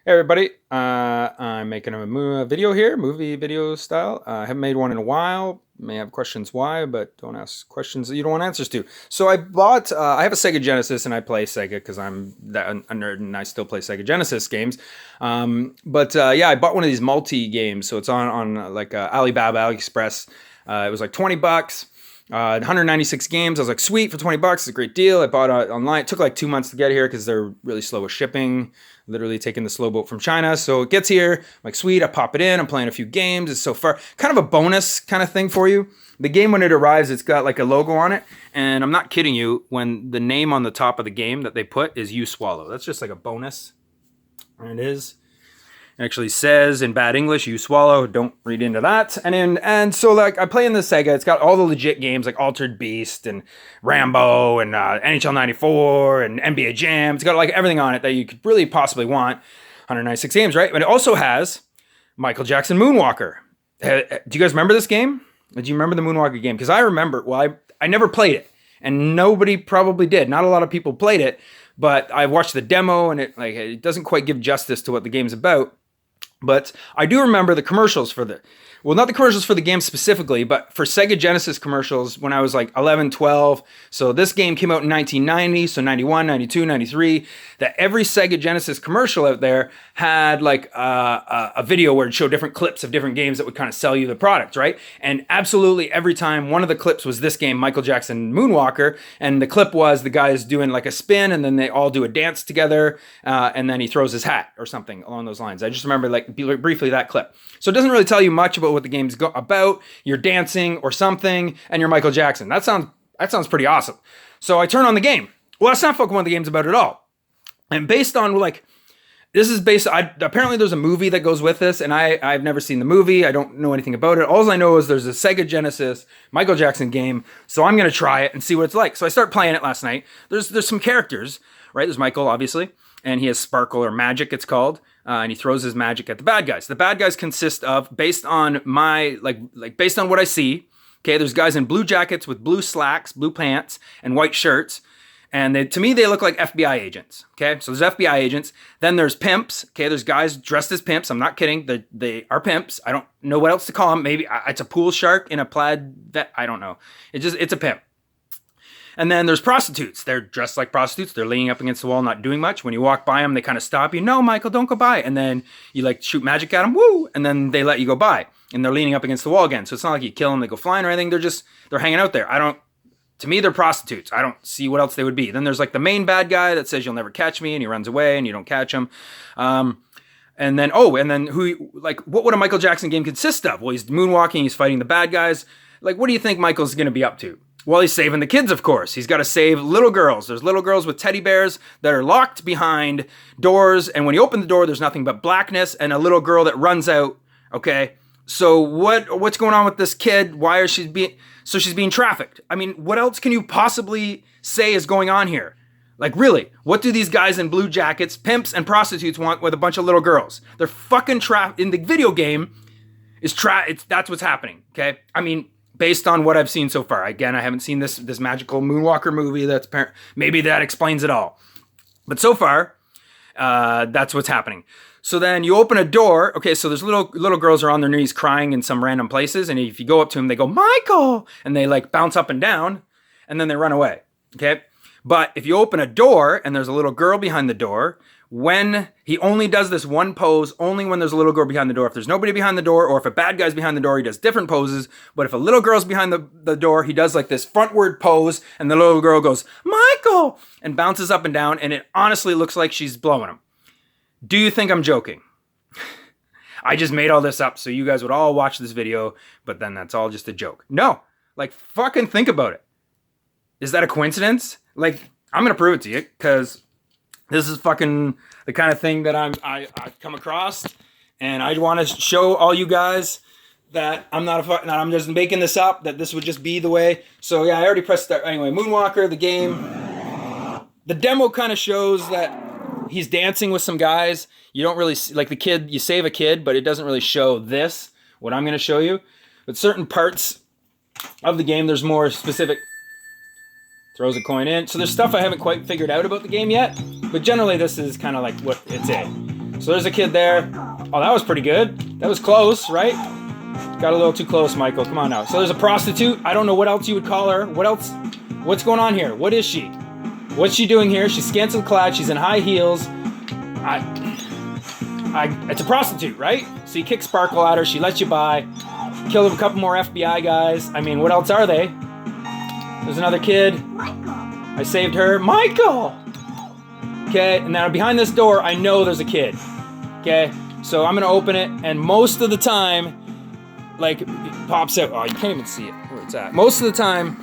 Hey everybody, I'm making a video here, movie video style. I haven't made one in a while. May have questions why, but don't ask questions that you don't want answers to. So I have a Sega Genesis and I play Sega because I'm a nerd and I still play Sega Genesis games. Yeah, I bought one of these multi games. So it's on like Alibaba, AliExpress. It was like 20 bucks. 196 games. I was like, sweet, for 20 bucks. It's a great deal. I bought it online. It took like 2 months to get here because they're really slow with shipping. Literally taking the slow boat from China. So it gets here. I'm like, sweet, I pop it in. I'm playing a few games. It's so far kind of a bonus kind of thing for you. The game, when it arrives, it's got like a logo on it. And I'm not kidding you, when the name on the top of the game that they put is You Swallow. That's just like a bonus. And it is. Actually says in bad English, you swallow. Don't read into that. And so like I play in the Sega. It's got all the legit games like Altered Beast and Rambo and NHL '94 and NBA Jam. It's got like everything on it that you could really possibly want. 196 games, right? But it also has Michael Jackson Moonwalker. Do you guys remember this game? Do you remember the Moonwalker game? Because I remember. Well, I never played it, and nobody probably did. Not a lot of people played it, but I watched the demo, and it doesn't quite give justice to what the game's about. But I do remember the commercials not the commercials for the game specifically, but for Sega Genesis commercials when I was like 11, 12. So this game came out in 1990, so 91, 92, 93. That every Sega Genesis commercial out there had like a video where it showed different clips of different games that would kind of sell you the product, right? And absolutely every time one of the clips was this game, Michael Jackson Moonwalker, and the clip was the guys doing like a spin and then they all do a dance together and then he throws his hat or something along those lines. I just remember like briefly that clip. So it doesn't really tell you much about what the game's about. You're dancing or something, and you're Michael Jackson. That sounds pretty awesome. So I turn on the game. Well, that's not fucking what the game's about at all. And based on like, apparently there's a movie that goes with this, and I've never seen the movie. I don't know anything about it. All I know is there's a Sega Genesis Michael Jackson game, so I'm gonna try it and see what it's like. So I start playing it last night. There's some characters, right? There's Michael, obviously, and he has sparkle or magic, it's called. And he throws his magic at the bad guys. The bad guys consist of, based on based on what I see, okay, there's guys in blue jackets with blue slacks, blue pants, and white shirts. And to me, they look like FBI agents, okay? So there's FBI agents. Then there's pimps, okay? There's guys dressed as pimps. I'm not kidding. They are pimps. I don't know what else to call them. Maybe it's a pool shark in a plaid vest. I don't know. It's a pimp. And then there's prostitutes. They're dressed like prostitutes. They're leaning up against the wall, not doing much. When you walk by them, they kind of stop you. No, Michael, don't go by. And then you like shoot magic at them. Woo! And then they let you go by. And they're leaning up against the wall again. So it's not like you kill them, they go flying or anything. They're hanging out there. To me, they're prostitutes. I don't see what else they would be. Then there's like the main bad guy that says you'll never catch me. And he runs away and you don't catch him. And then what would a Michael Jackson game consist of? Well, he's moonwalking. He's fighting the bad guys. Like, what do you think Michael's going to be up to? Well, he's saving the kids, of course. He's got to save little girls. There's little girls with teddy bears that are locked behind doors. And when you open the door, there's nothing but blackness and a little girl that runs out. Okay. So what's going on with this kid? She's being trafficked. I mean, what else can you possibly say is going on here? Like, really, what do these guys in blue jackets, pimps and prostitutes want with a bunch of little girls? They're fucking trapped in the video game. That's what's happening. Okay. I mean, based on what I've seen so far. Again, I haven't seen this magical Moonwalker movie. Maybe that explains it all. But so far, that's what's happening. So then you open a door. Okay, so there's little girls are on their knees crying in some random places. And if you go up to them, they go, Michael! And they like bounce up and down. And then they run away. Okay? But if you open a door and there's a little girl behind the door, when he only does this one pose, only when there's a little girl behind the door. If there's nobody behind the door, or if a bad guy's behind the door, he does different poses. But if a little girl's behind the door, he does like this frontward pose, and the little girl goes, Michael! And bounces up and down, and it honestly looks like she's blowing him. Do you think I'm joking? I just made all this up so you guys would all watch this video, but then that's all just a joke. No, like fucking think about it. Is that a coincidence? Like, I'm gonna prove it to you, because this is fucking the kind of thing that I've come across, and I want to show all you guys that I'm I'm just making this up, that this would just be the way. So yeah, I already pressed start. Anyway, Moonwalker, the game. The demo kind of shows that he's dancing with some guys. You don't really see, like the kid, you save a kid, but it doesn't really show what I'm going to show you. But certain parts of the game, there's more specific. Throws a coin in. So there's stuff I haven't quite figured out about the game yet. But generally, this is kind of like what it's in. So there's a kid there. Oh, that was pretty good. That was close, right? Got a little too close, Michael. Come on now. So there's a prostitute. I don't know what else you would call her. What else? What's going on here? What is she? What's she doing here? She's scantily clad. She's in high heels. It's a prostitute, right? So you kick Sparkle at her. She lets you by. Killed a couple more FBI guys. I mean, what else are they? There's another kid. Michael. I saved her. Michael! Okay, and now behind this door, I know there's a kid. Okay, so I'm gonna open it, and most of the time, like, it pops out. Oh, you can't even see it where it's at. Most of the time,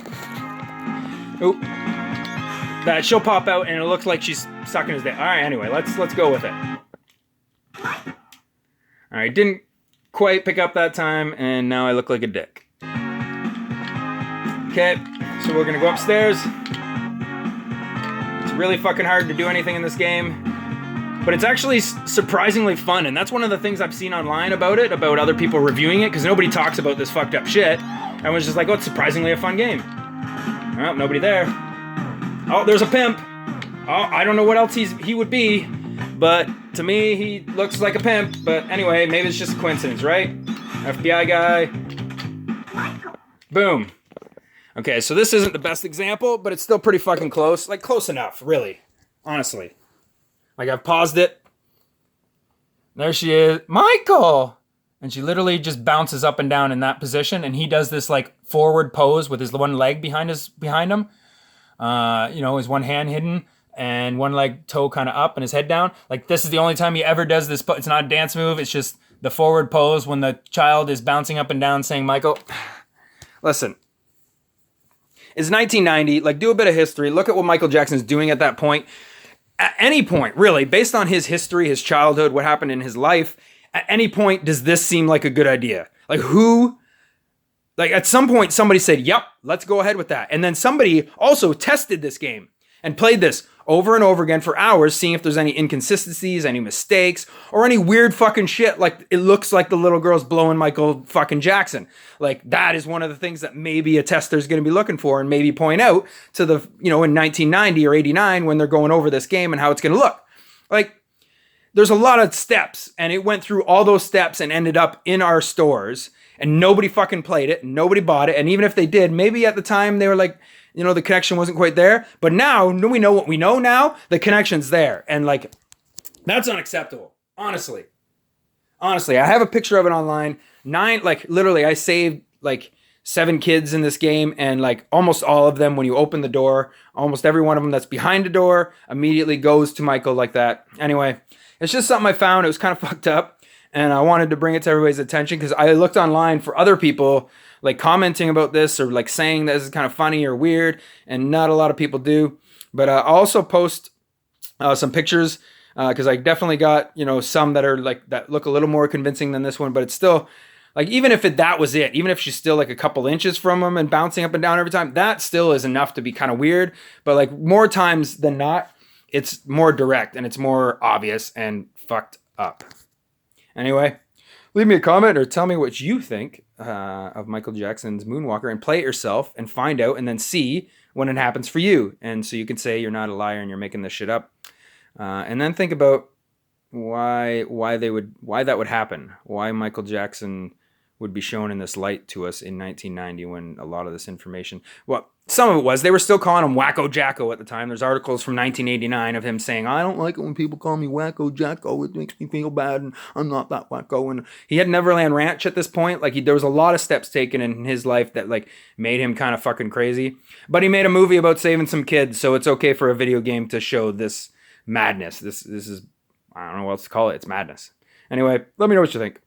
that she'll pop out, and it looks like she's sucking his dick. All right, anyway, let's go with it. All right, didn't quite pick up that time, and now I look like a dick. Okay, so we're gonna go upstairs. It's really fucking hard to do anything in this game, but it's actually surprisingly fun, and that's one of the things I've seen online about it, about other people reviewing it, because nobody talks about this fucked up shit. Everyone's just like, oh, it's surprisingly a fun game. Oh, nobody there. Oh, there's a pimp. Oh, I don't know what else he would be, but to me, he looks like a pimp. But anyway, maybe it's just a coincidence, right? FBI guy. Boom. Okay, so this isn't the best example, but it's still pretty fucking close. Like, close enough, really. Honestly. Like, I've paused it. There she is. Michael! And she literally just bounces up and down in that position, and he does this, like, forward pose with his one leg behind him. His one hand hidden, and one leg toe kind of up and his head down. Like, this is the only time he ever does this. It's not a dance move. It's just the forward pose when the child is bouncing up and down saying, Michael. Listen. It's 1990. Like, do a bit of history. Look at what Michael Jackson's doing at that point. At any point, really, based on his history, his childhood, what happened in his life, at any point does this seem like a good idea? Like, who... Like, at some point, somebody said, yep, let's go ahead with that. And then somebody also tested this game and played this over and over again for hours, seeing if there's any inconsistencies, any mistakes, or any weird fucking shit. Like, it looks like the little girl's blowing Michael fucking Jackson. Like, that is one of the things that maybe a tester's going to be looking for and maybe point out to the, in 1990 or 89 when they're going over this game and how it's going to look. Like, there's a lot of steps, and it went through all those steps and ended up in our stores, and nobody fucking played it, and nobody bought it, and even if they did, maybe at the time they were like, the connection wasn't quite there, but now we know what we know now, the connection's there, and like, that's unacceptable, honestly. Honestly, I have a picture of it online, literally, I saved 7 kids in this game, and like almost all of them, when you open the door, almost every one of them that's behind the door immediately goes to Michael like that. Anyway, it's just something I found. It was kind of fucked up, and I wanted to bring it to everybody's attention because I looked online for other people like commenting about this or like saying this is kind of funny or weird, and not a lot of people do. But I'll also post some pictures because I definitely got some that are like that look a little more convincing than this one, but it's still like, even if that was it, even if she's still like a couple inches from him and bouncing up and down every time, that still is enough to be kind of weird. But like, more times than not, it's more direct and it's more obvious and fucked up. Anyway, leave me a comment or tell me what you think of Michael Jackson's Moonwalker, and play it yourself and find out and then see when it happens for you. And so you can say you're not a liar and you're making this shit up. And then think about why that would happen. Why Michael Jackson would be shown in this light to us in 1990 when a lot of this information, well, some of it was, they were still calling him Wacko Jacko at the time. There's articles from 1989 of him saying, I don't like it when people call me Wacko Jacko. It makes me feel bad and I'm not that wacko. And he had Neverland Ranch at this point. Like, there was a lot of steps taken in his life that like made him kind of fucking crazy. But he made a movie about saving some kids, so it's okay for a video game to show this madness. This is, I don't know what else to call it. It's madness. Anyway, let me know what you think.